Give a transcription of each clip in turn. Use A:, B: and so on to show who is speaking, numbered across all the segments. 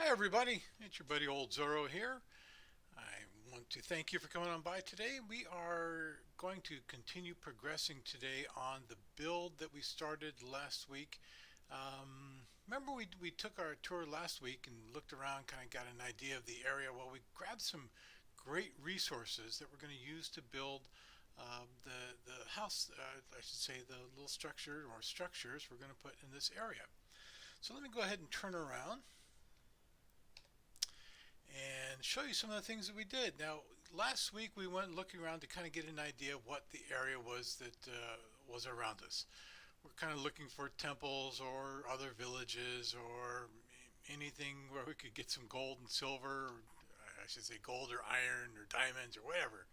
A: Hi everybody, it's your buddy OldZorro here. I want to thank you for coming on by today. We are going to continue progressing today on the build that we started last week. Remember we took our tour last week and looked around, kind of got an idea of the area. Well, we grabbed some great resources that we're going to use to build the house, I should say the little structure or structures we're going to put in this area. So let me go ahead and turn around and show you some of the things that we did. Now, last week we went looking around to kind of get an idea of what the area was that was around us. We're kind of looking for temples or other villages or anything where we could get some gold and silver, or I should say gold or iron or diamonds or whatever.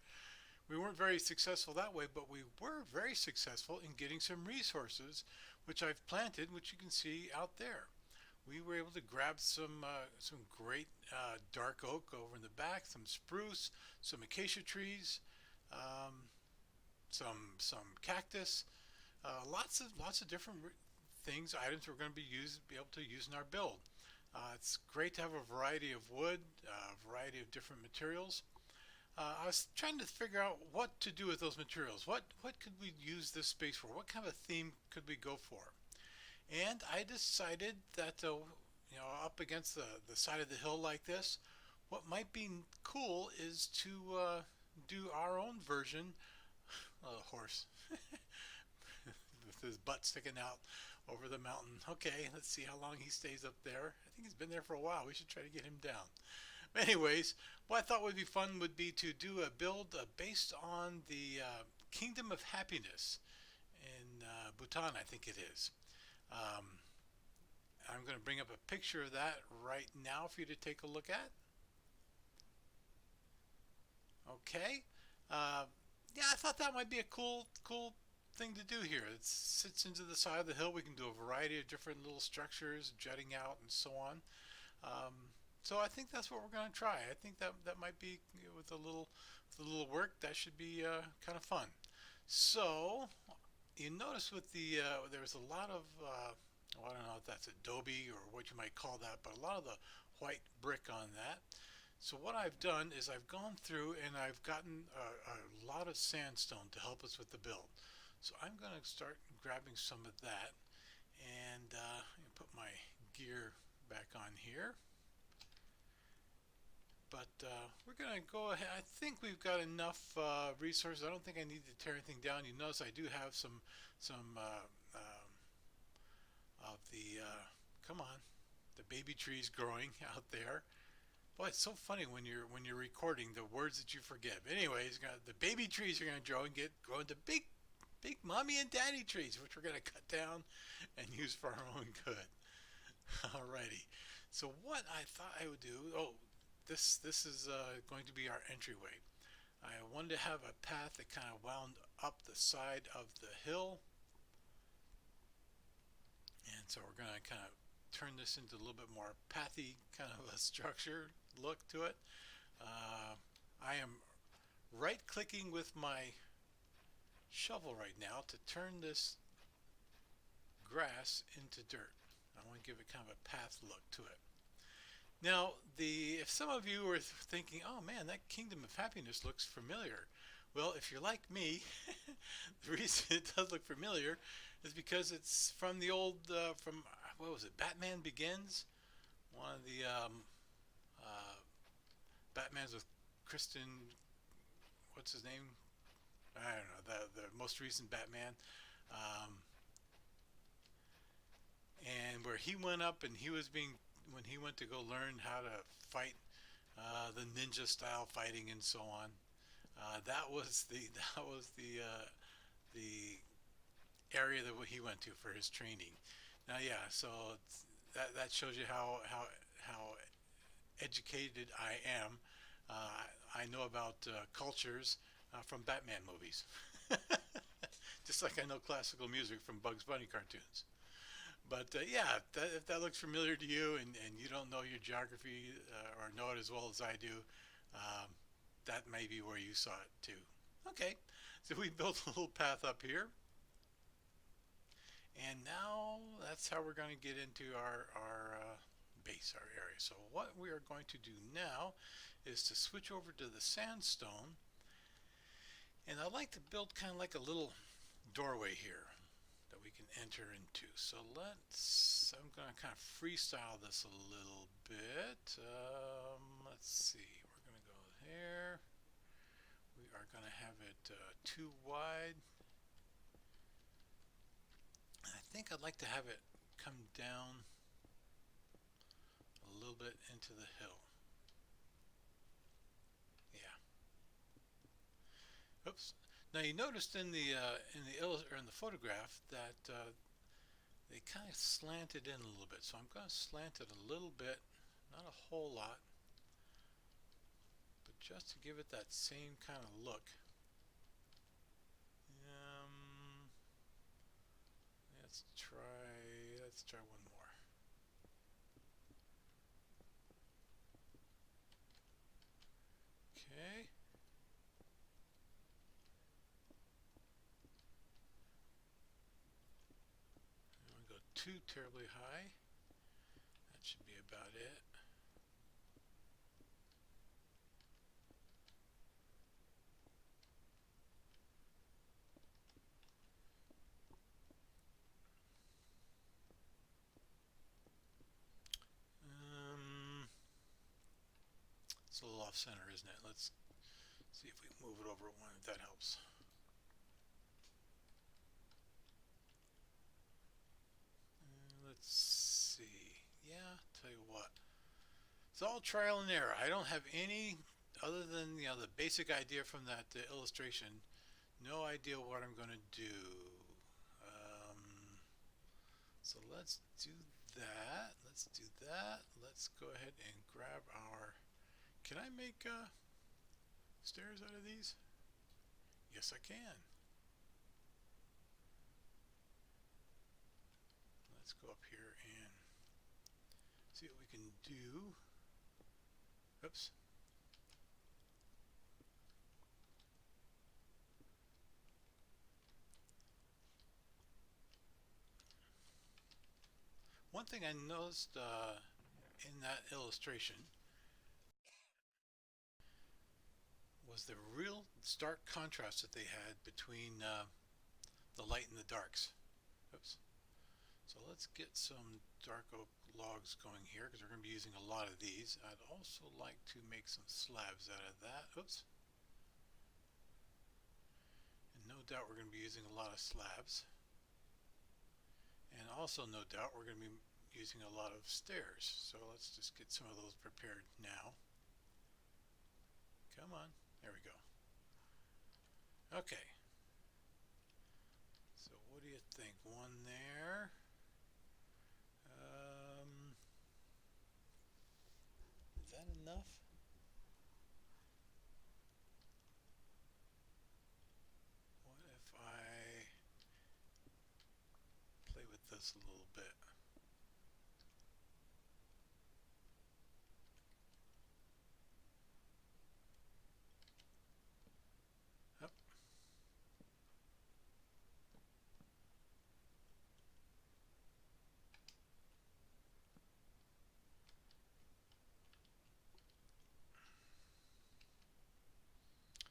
A: We weren't very successful that way, but we were very successful in getting some resources, which I've planted, which you can see out there. We were able to grab some great dark oak over in the back, some spruce, some acacia trees, um, some cactus, lots of different things, items we're going to be able to use in our build. It's great to have a variety of wood, a variety of different materials. I was trying to figure out what to do with those materials. What could we use this space for? What kind of a theme could we go for? And I decided that, up against the side of the hill like this, what might be cool is to do our own version. Oh, the horse with his butt sticking out over the mountain. Okay, let's see how long he stays up there. I think he's been there for a while. We should try to get him down. Anyways, what I thought would be fun would be to do a build based on the Kingdom of Happiness in Bhutan, I think it is. Um, I'm going to bring up a picture of that right now for you to take a look at. Okay. Uh, yeah, I thought that might be a cool thing to do here. It sits into the side of the hill. We can do a variety of different little structures jutting out and so on. Um, so I think that's what we're going to try. I think that might be, with a little work, that should be kind of fun. So you notice with there's a lot of well, I don't know if that's adobe or what you might call that, but a lot of the white brick on that. So what I've done is I've gone through and I've gotten a lot of sandstone to help us with the build. So I'm going to start grabbing some of that and put my gear back on here. But we're going to go ahead. I think we've got enough resources. I don't think I need to tear anything down. You notice I do have some of the come on, the baby trees growing out there. Boy, it's so funny when you're recording the words that you forget. But anyways, the baby trees are going to grow into big mommy and daddy trees, which we're going to cut down and use for our own good. Alrighty. So what I thought I would do. Oh, this is going to be our entryway. I wanted to have a path that kind of wound up the side of the hill, and so we're going to kind of turn this into a little bit more pathy kind of a structure look to it. Uh, I am right clicking with my shovel right now to turn this grass into dirt. I want to give it kind of a path look to it. Now, if some of you are thinking, "Oh man, that Kingdom of Happiness looks familiar," well, if you're like me, the reason it does look familiar is because it's from the old, from what was it, Batman Begins, one of the uh, Batmans with Kristen, what's his name? I don't know, the most recent Batman, um, and where he went up and he was being when he went to go learn how to fight the ninja style fighting and so on. That was the that was the area that he went to for his training. Now, yeah, so that shows you how educated I am. I know about cultures from Batman movies, just like I know classical music from Bugs Bunny cartoons. But yeah, if that looks familiar to you and you don't know your geography or know it as well as I do, um, that may be where you saw it too. Okay, so we built a little path up here, and now that's how we're going to get into our base our area. So what we are going to do now is to switch over to the sandstone, and I like to build kind of like a little doorway here that we can enter into. So I'm going to kind of freestyle this a little bit. Let's see, we're going to go here. We are going to have it too wide. I think I'd like to have it come down a little bit into the hill. Yeah. Oops. Now you noticed in the photograph that they kind of slanted in a little bit. So I'm going to slant it a little bit, not a whole lot, but just to give it that same kind of look. Um, let's try one more. Okay. I don't go too terribly high. That should be about it. It's a little off center, isn't it? Let's see if we move it over one, if that helps. Let's see. Yeah, tell you what. It's all trial and error. I don't have any other than the basic idea from that illustration. No idea what I'm going to do. Um, so let's do that. Let's do that. Let's go ahead and grab our. Can I make stairs out of these? Yes, I can. Let's go up here and see what we can do. Oops. One thing I noticed in that illustration was the real stark contrast that they had between the light and the darks. Oops. So let's get some dark oak logs going here because we're going to be using a lot of these. I'd also like to make some slabs out of that. Oops. And no doubt we're going to be using a lot of slabs. And also no doubt we're going to be using a lot of stairs. So let's just get some of those prepared now. Come on. There we go. Okay. So what do you think? One there. Is that enough? What if I play with this a little bit? Up.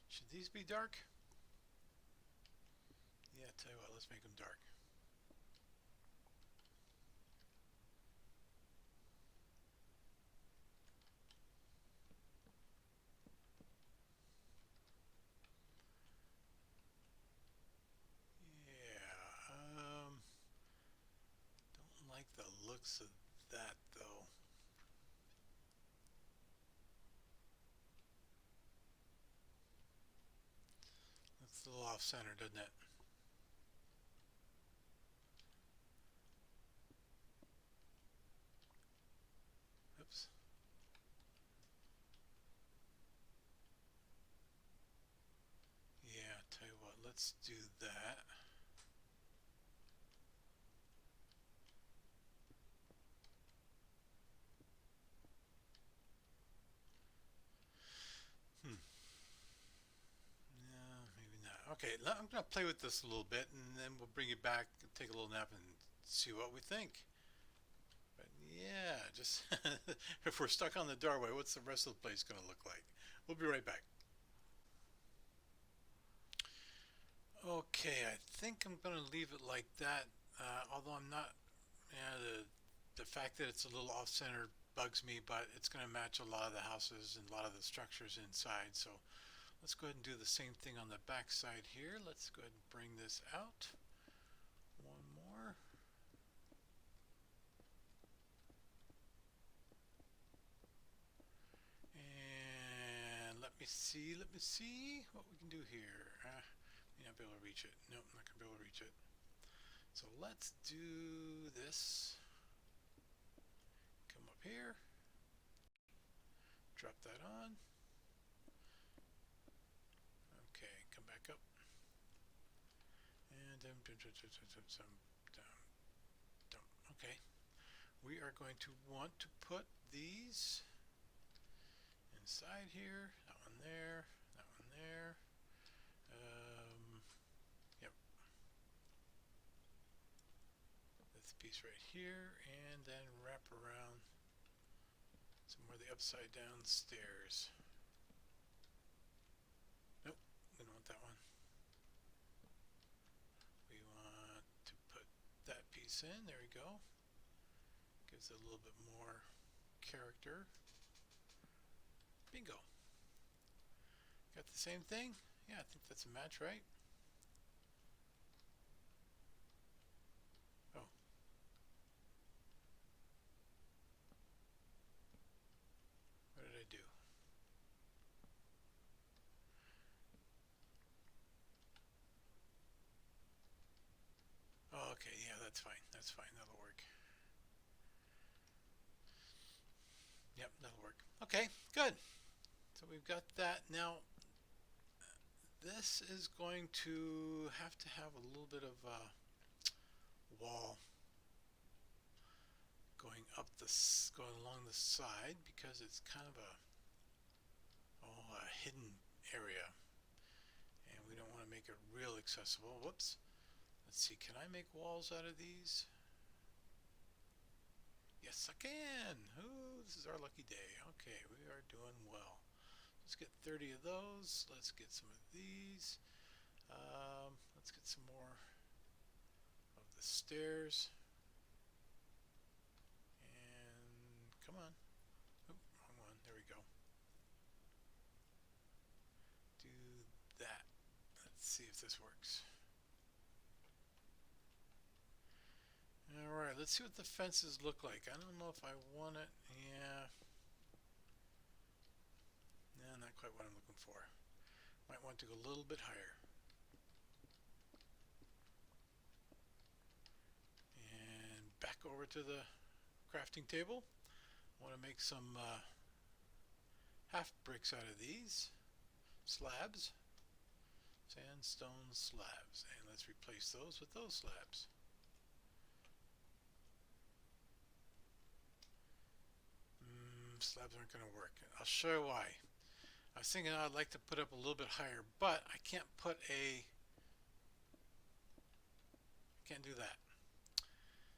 A: Should these be dark? Yeah, tell you what, let's make them dark. Yeah, don't like the looks of that though. That's a little off center, doesn't it? Oops. Yeah, tell you what, let's do that. Hmm. No, maybe not. Okay, I'm going to play with this a little bit and then we'll bring it back, take a little nap and see what we think. But Yeah, just if we're stuck on the doorway, what's the rest of the place going to look like? We'll be right back. Okay, I think I'm going to leave it like that. Although I'm not, yeah, the fact that it's a little off center bugs me, but it's going to match a lot of the houses and a lot of the structures inside. So let's go ahead and do the same thing on the back side here. Let's go ahead and bring this out. One more. And let me see what we can do here. May not be able to reach it. Nope, I'm not going to be able to reach it. So let's do this. Come up here, drop that on. Okay, come back up. And then, okay. We are going to want to put these inside here. That one there, that one there. Yep. This piece right here, and then wrap around somewhere the upside down stairs. Nope, we don't want that one. We want to put that piece in. There we go. Gives it a little bit more character. Bingo. Got the same thing? Yeah, I think that's a match, right? Oh. What did I do? Oh, okay, yeah, that's fine. That's fine. That'll work. Yep, that'll work. Okay, good. So we've got that. Now, this is going to have a little bit of a wall going along the side because it's kind of a hidden area, and we don't want to make it real accessible. Whoops. Let's see. Can I make walls out of these? Yes, I can. Ooh, this is our lucky day. Okay, we are doing well. Let's get 30 of those. Let's get some of these. Let's get some more of the stairs. And come on. Oop, wrong one. There we go. Do that. Let's see if this works. Alright, let's see what the fences look like. I don't know if I want it. Yeah. No, not quite what I'm looking for. Might want to go a little bit higher. And back over to the crafting table. I want to make some half bricks out of these. Slabs. Sandstone slabs. And let's replace those with those slabs. Slabs aren't going to work. I'll show you why. I was thinking I'd like to put up a little bit higher, but I can't do that.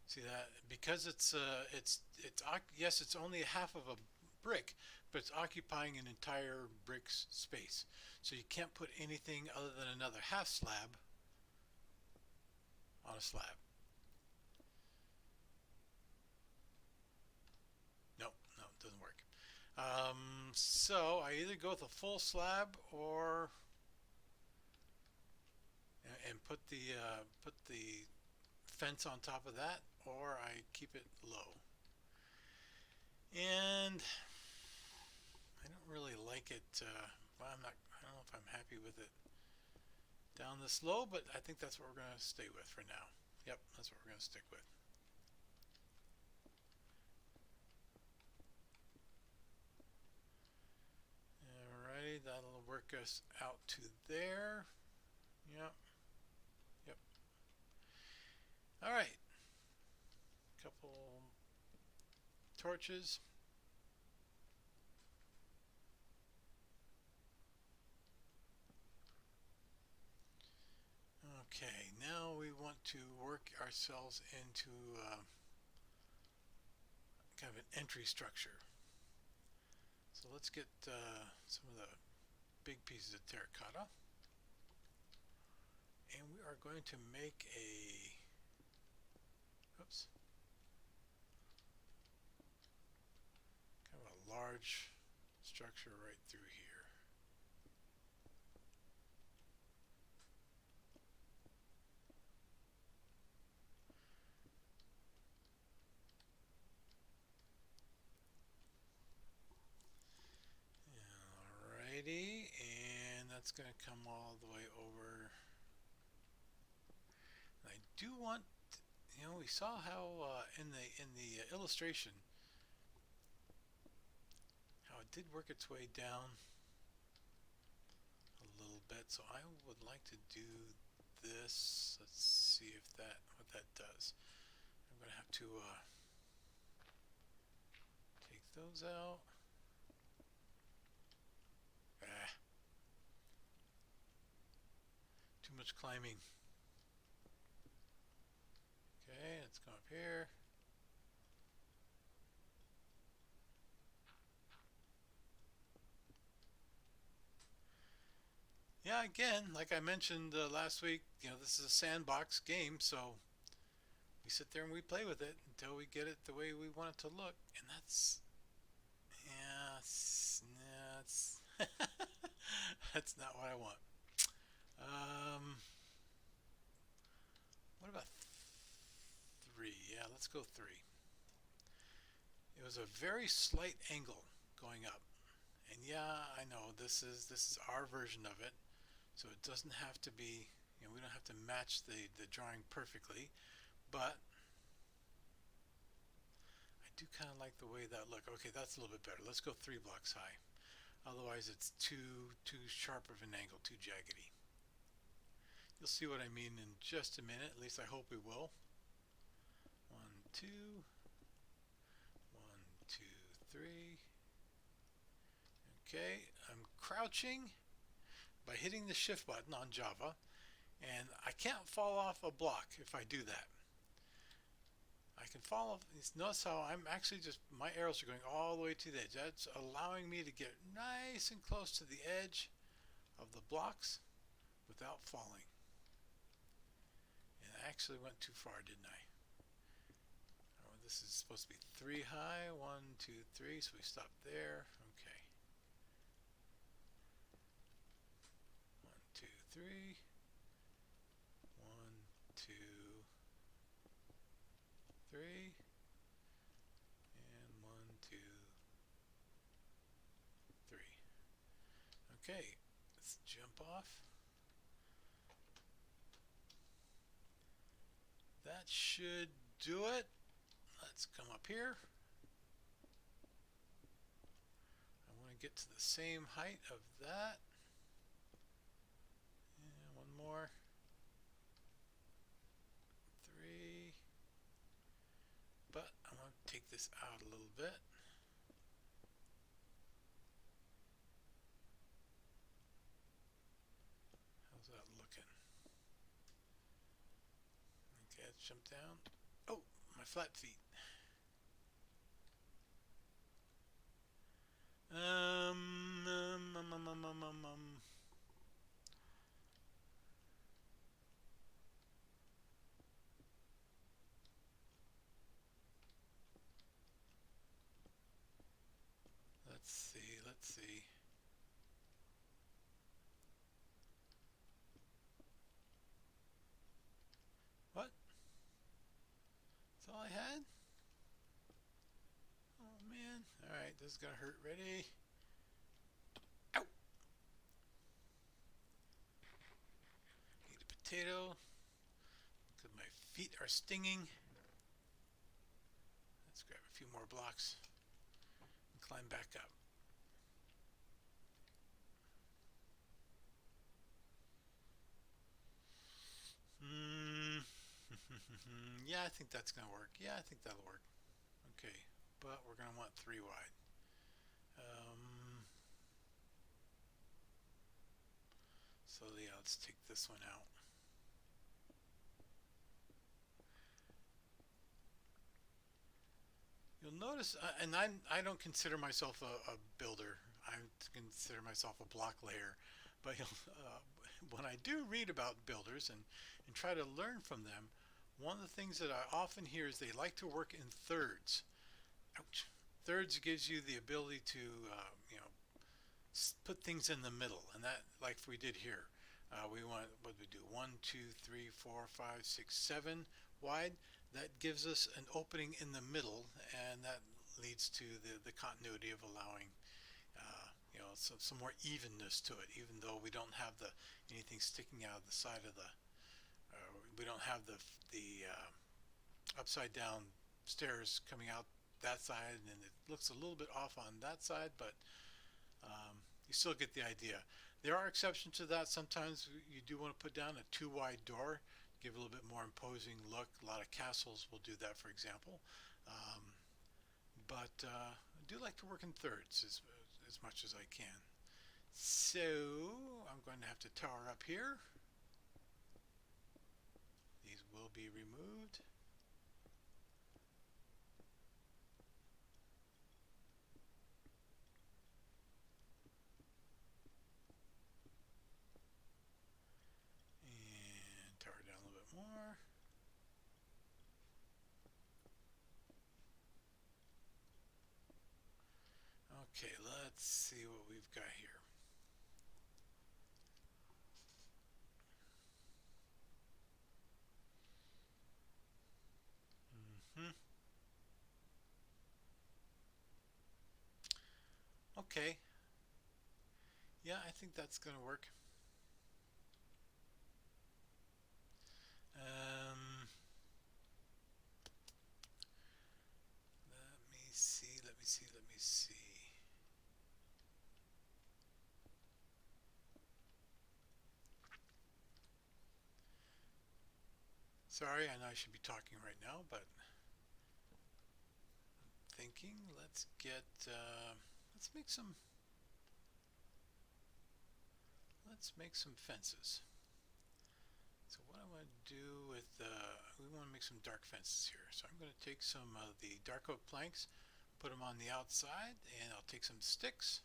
A: See that? Because yes, it's only half of a brick, but it's occupying an entire brick's space. So you can't put anything other than another half slab on a slab. No, no, it doesn't work. So I either go with a full slab or and put the fence on top of that, or I keep it low. And I don't really like it. Well, I don't know if I'm happy with it down this low, but I think that's what we're going to stay with for now. Yep, that's what we're going to stick with. Alrighty, that'll work us out to there. Yep. Yep. Alright. Couple torches. Okay, now we want to work ourselves into kind of an entry structure. So let's get some of the big pieces of terracotta, and we are going to make oops, kind of a large structure right through here. Alrighty, and that's going to come all the way over. I do want, we saw how in the illustration how it did work its way down a little bit. So I would like to do this. Let's see if what that does. I'm going to have to take those out. Too much climbing. Okay, let's go up here. Yeah, again, like I mentioned last week, this is a sandbox game, so we sit there and we play with it until we get it the way we want it to look, and that's not what I want. What about three? Yeah, let's go three. It was a very slight angle going up, and yeah, I know this is our version of it, so it doesn't have to be. We don't have to match the drawing perfectly, but I do kind of like the way that look. Okay, that's a little bit better. Let's go 3 blocks high. Otherwise, it's too sharp of an angle, too jaggedy. You'll see what I mean in just a minute. At least I hope we will. 1, 2, 1, 2, 3. Okay, I'm crouching by hitting the shift button on Java, and I can't fall off a block if I do that. I can fall off. Notice how I'm actually my arrows are going all the way to the edge. That's allowing me to get nice and close to the edge of the blocks without falling. And I actually went too far, didn't I? Oh, this is supposed to be 3 high. 1, 2, 3. So we stop there. Okay. 1, 2, 3. 1, 2, 3. And 1, 2, 3. Okay. Let's jump off. That should do it. Let's come up here. I want to get to the same height of that. And one more. 3. But I want to take this out a little bit. How's that looking? Okay, let's jump down. Oh, my flat feet. Let's see. What? That's all I had? Oh man. Alright, this is gonna hurt. Ready? Ow! Eat a potato. Because my feet are stinging. Let's grab a few more blocks and climb back up. Yeah, I think that's going to work. Yeah, I think that'll work. Okay, but we're going to want 3 wide. So yeah, let's take this one out. You'll notice, and I don't consider myself a builder. I consider myself a block layer. But when I do read about builders and try to learn from them, one of the things that I often hear is they like to work in thirds. Ouch. Thirds gives you the ability to, you know, put things in the middle, and that, like we did here, we want, what we do, 1, 2, 3, 4, 5, 6, 7 wide. That gives us an opening in the middle, and that leads to the continuity of allowing, you know, some more evenness to it, even though we don't have the anything sticking out of the side of the, we don't have the upside down stairs coming out that side, and it looks a little bit off on that side, but you still get the idea. There are exceptions to that. Sometimes you do want to put down a too wide door, give a little bit more imposing look. A lot of castles will do that, for example. Um, but I do like to work in thirds as much as I can. So I'm going to have to tower up here. These will be removed. And tower down a little bit more. Okay, let's see what we've got here. Hmm. Okay, yeah, I think that's going to work. Um, let me see. Sorry, I know I should be talking right now, but thinking. Let's make some let's make some fences. So what I want to do with we want to make some dark fences here. So I'm going to take some of the dark oak planks, put them on the outside, and I'll take some sticks,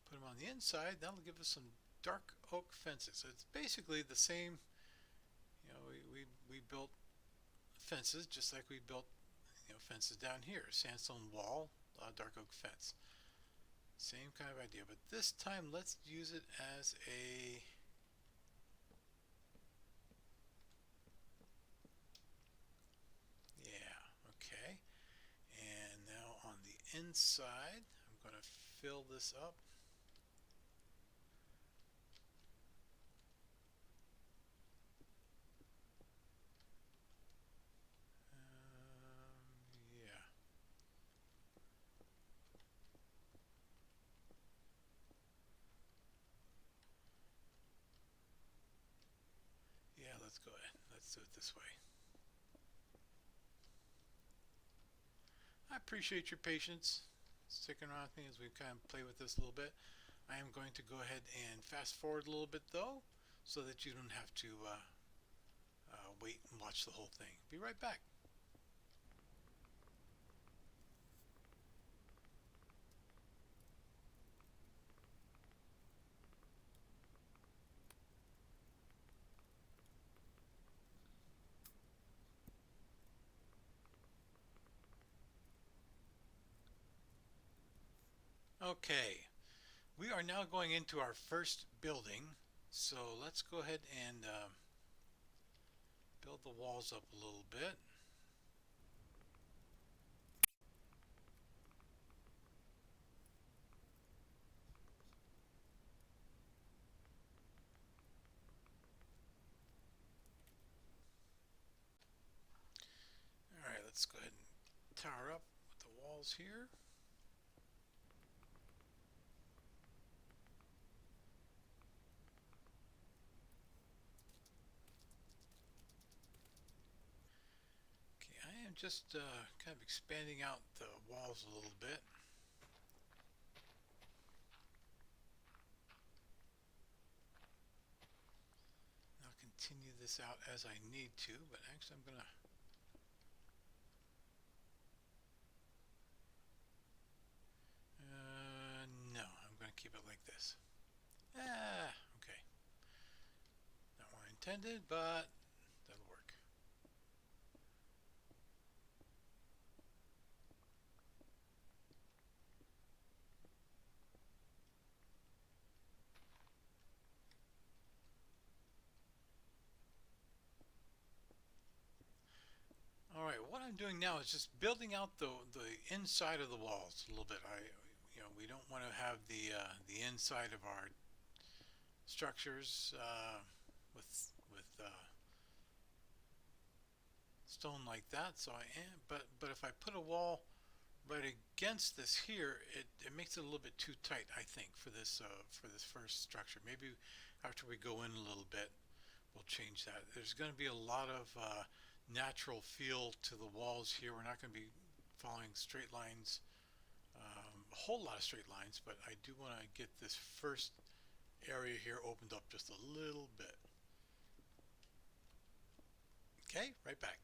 A: put them on the inside. That'll give us some dark oak fences. So it's basically the same. You know, we built fences just like we built, you know, fences down here. Sandstone wall, dark oak fence. Same kind of idea, but this time let's use it as a yeah, okay. And now on the inside, I'm going to fill this up. Yeah. Yeah, let's go ahead. Let's do it this way. I appreciate your patience sticking around with me as we kind of play with this a little bit. I am going to go ahead and fast forward a little bit though, so that you don't have to wait and watch the whole thing. Be right back. Okay, we are now going into our first building. So let's go ahead and build the walls up a little bit. All right, let's go ahead and tower up with the walls here. Okay, I am just kind of expanding out the walls a little bit. I'll continue this out as I need to, but actually I'm going to intended, but that'll work. All right, what I'm doing now is just building out the inside of the walls a little bit. We don't want to have the inside of our structures with stone like that. So I am, but if I put a wall right against this here, it makes it a little bit too tight, I think, for this first structure. Maybe after we go in a little bit, we'll change that. There's going to be a lot of natural feel to the walls here. We're not going to be following straight lines, a whole lot of straight lines, but I do want to get this first area here opened up just a little bit. Okay, right back.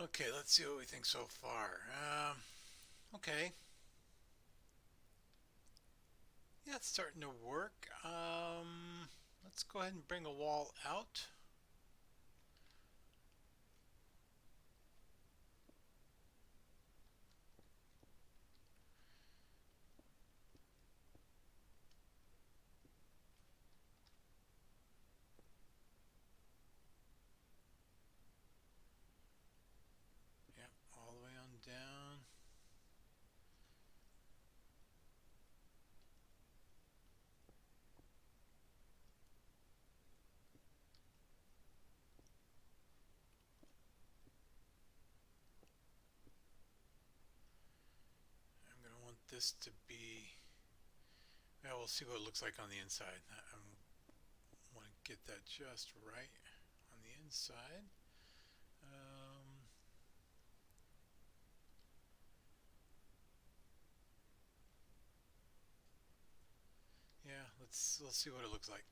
A: Okay, let's see what we think so far. Okay, yeah, it's starting to work. Let's go ahead and bring a wall out. Yep, all the way on down. I'm going to want this to be. Yeah, we'll see what it looks like on the inside. I want to get that just right on the inside. Um, yeah, let's see what it looks like.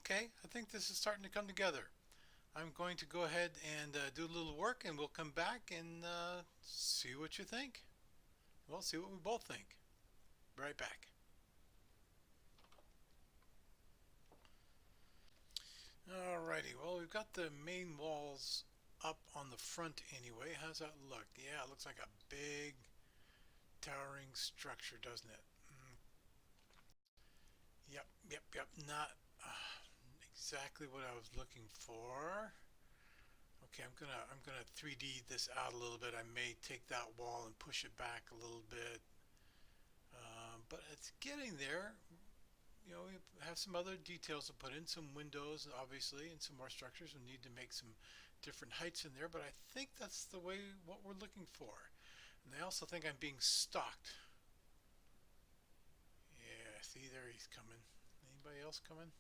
A: Okay, I think this is starting to come together. I'm going to go ahead and do a little work, and we'll come back and see what you think. We'll see what we both think. Be right back. Alrighty, well, we've got the main walls up on the front anyway. How's that look? Yeah, it looks like a big towering structure, doesn't it? Yep, yep, yep. Not exactly what I was looking for. Okay, I'm gonna 3D this out a little bit. I may take that wall and push it back a little bit, but it's getting there. You know, we have some other details to put in, some windows, obviously, and some more structures. We need to make some different heights in there, but I think that's the way what we're looking for. And I also think I'm being stalked. Yeah, see, there he's coming. Anybody else coming?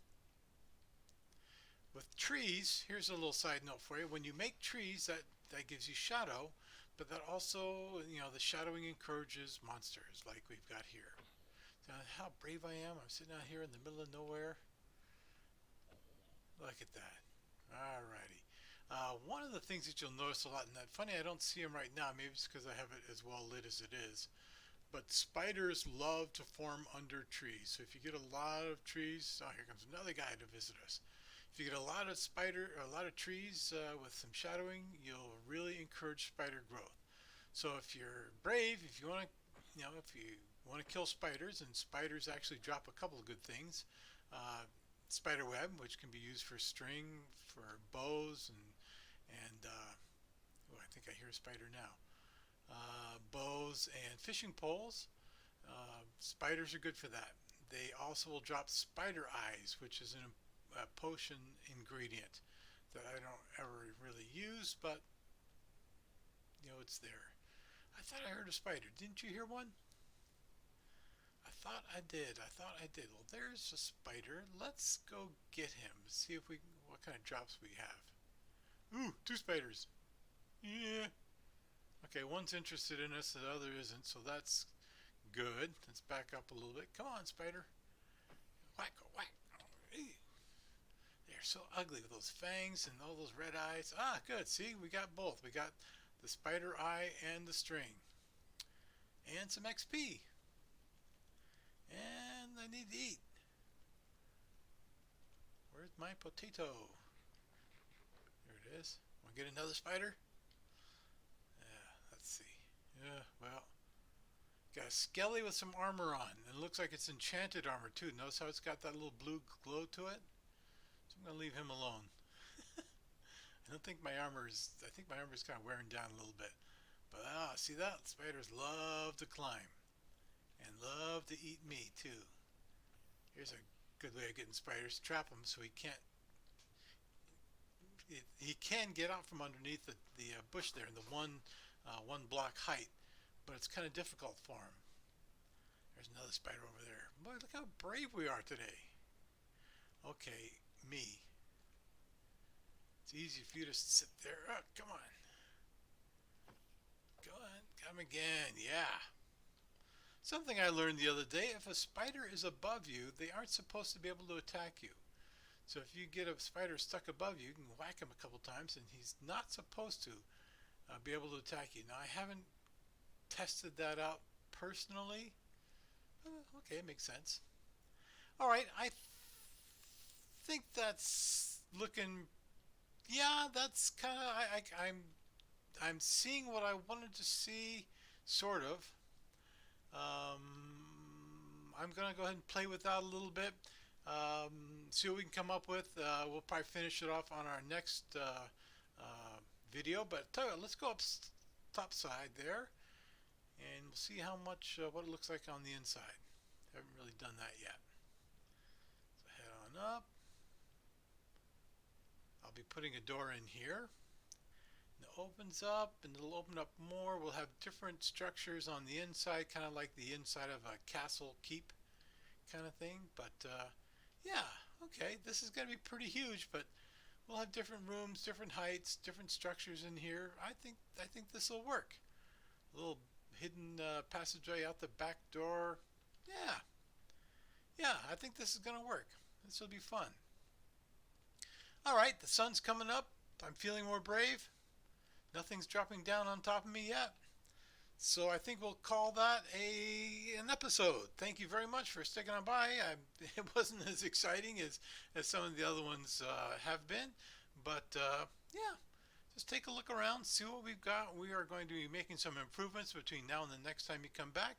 A: With trees, here's a little side note for you. When you make trees, that gives you shadow, but that also, the shadowing encourages monsters like we've got here. So how brave I am. I'm sitting out here in the middle of nowhere. Look at that. Alrighty. One of the things that you'll notice a lot, and that funny I don't see them right now, maybe it's because I have it as well lit as it is, but spiders love to form under trees. So if you get a lot of trees, oh, here comes another guy to visit us. If you get a lot of trees with some shadowing, you'll really encourage spider growth. So if you're brave, if you want to, if you want to kill spiders, and spiders actually drop a couple of good things. Spider web, which can be used for string, for bows, and oh, I think I hear a spider now. Bows and fishing poles. Spiders are good for that. They also will drop spider eyes, which is a potion ingredient that I don't ever really use, but it's there. I thought I heard a spider. Didn't you hear one? I thought I did. I thought I did. Well, there's a spider. Let's go get him. See if we what kind of drops we have. Ooh, two spiders. Yeah. Okay, one's interested in us, the other isn't, so that's good. Let's back up a little bit. Come on, spider. Whack, whack. They're so ugly with those fangs and all those red eyes. Ah, good. See, we got both. We got the spider eye and the string. And some XP. And I need to eat. Where's my potato? There it is. Want to get another spider? Yeah, let's see. Yeah, well, got a skelly with some armor on. It looks like it's enchanted armor too. Notice how it's got that little blue glow to it? So I'm going to leave him alone. I think my armor is kind of wearing down a little bit. But see that? Spiders love to climb and love to eat me too. Here's a good way of getting spiders. Trap him so he can get out from underneath the bush there in the one block height, but it's kind of difficult for him. There's another spider over there. Boy, look how brave we are today. Okay, me. It's easy for you to sit there. Oh, come on. Go on. Come again. Yeah. Something I learned the other day, if a spider is above you, they aren't supposed to be able to attack you. So if you get a spider stuck above you, you can whack him a couple times and he's not supposed to be able to attack you. Now I haven't tested that out personally. Okay, it makes sense. All right, I think that's looking. Yeah, that's kind of. I'm seeing what I wanted to see, sort of. I'm gonna go ahead and play with that a little bit. See what we can come up with. We'll probably finish it off on our next video. But tell you what, let's go up top side there, and we'll see how much what it looks like on the inside. Haven't really done that yet. So head on up. I'll be putting a door in here. And it opens up, and it'll open up more. We'll have different structures on the inside, kind of like the inside of a castle keep kind of thing. But yeah, okay, this is going to be pretty huge, but we'll have different rooms, different heights, different structures in here. I think this will work. A little hidden passageway out the back door. Yeah, I think this is going to work. This will be fun. All right, the sun's coming up. I'm feeling more brave. Nothing's dropping down on top of me yet. So I think we'll call that an episode. Thank you very much for sticking on by. It wasn't as exciting as some of the other ones have been, but yeah, just take a look around, see what we've got. We are going to be making some improvements between now and the next time you come back,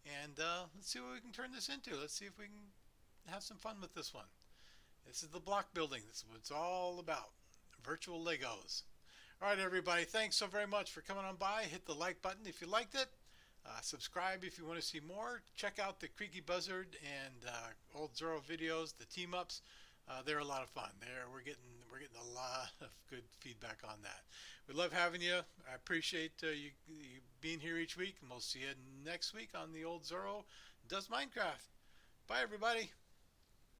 A: and let's see what we can turn this into. Let's see if we can have some fun with this one. This is the block building. This is what it's all about. Virtual Legos. All right, everybody. Thanks so very much for coming on by. Hit the like button if you liked it. Subscribe if you want to see more. Check out the Creaky Buzzard and OldZorro videos, the team ups. They're a lot of fun. We're getting a lot of good feedback on that. We love having you. I appreciate you being here each week, and we'll see you next week on the OldZorro Does Minecraft. Bye, everybody.